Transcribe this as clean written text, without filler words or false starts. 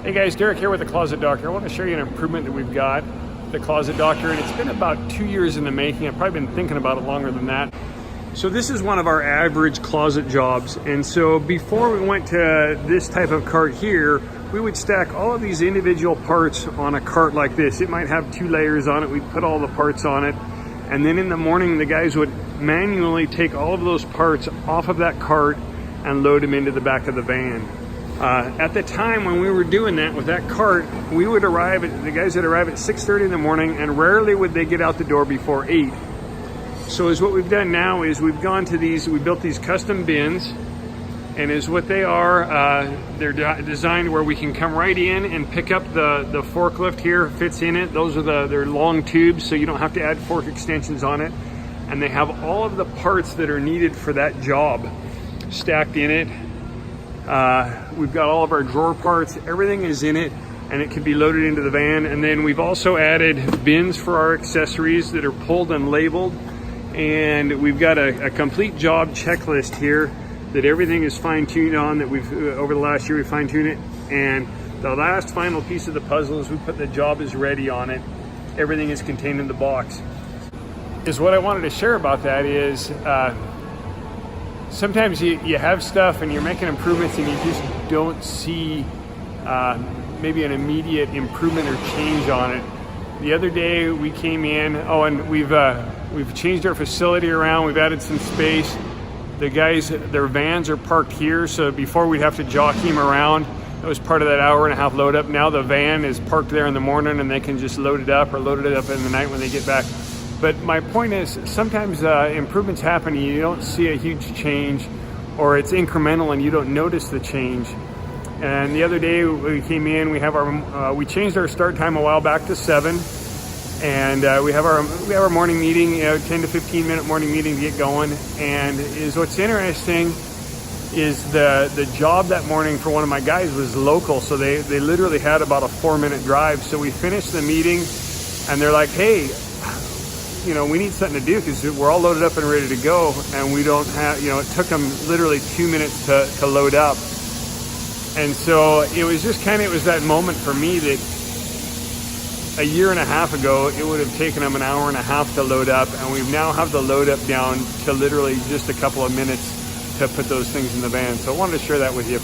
Hey guys, Derek here with the Closet Doctor. I want to show you an improvement that we've got, the Closet Doctor, and it's been about 2 years in the making. I've probably been thinking about it longer than that. So this is one of our average closet jobs, and so before we went to this type of cart here, we would stack all of these individual parts on a cart like this. It might have 2 layers on it. We'd put all the parts on it, and then in the morning the guys would manually take all of those parts off of that cart and load them into the back of the van. At the time when we were doing that with that cart, the guys would arrive at 6:30 in the morning, and rarely would they get out the door before 8. So what we've done now is we built these custom bins, and is what they are, they're designed where we can come right in and pick up the forklift here, fits in it. They're long tubes, so you don't have to add fork extensions on it. And they have all of the parts that are needed for that job stacked in it. We've got all of our drawer parts, everything is in it, and it can be loaded into the van. And then we've also added bins for our accessories that are pulled and labeled. And we've got a complete job checklist here that everything is fine-tuned on, that over the last year we fine-tuned it. And the last final piece of the puzzle is we put the job is ready on it. Everything is contained in the box. What I wanted to share about that is, sometimes you have stuff and you're making improvements and you just don't see maybe an immediate improvement or change on it. The other day we came in, and we've changed our facility around, we've added some space. The guys, their vans are parked here, so before we'd have to jockey them around. It was part of that hour-and-a-half load up. Now the van is parked there in the morning and they can just load it up or load it up in the night when they get back. But my point is, sometimes improvements happen and you don't see a huge change, or it's incremental and you don't notice the change. And the other day we came in, we changed our start time a while back to 7, and we have our morning meeting, 10 to 15 minute morning meeting to get going. And what's interesting is the job that morning for one of my guys was local, so they literally had about a 4-minute drive. So we finished the meeting and they're like, hey, we need something to do because we're all loaded up and ready to go, and we don't have, it took them literally 2 minutes to load up. And so it was that moment for me that a year and a half ago, it would have taken them an hour and a half to load up, and we now have the load up down to literally just a couple of minutes to put those things in the van. So I wanted to share that with you.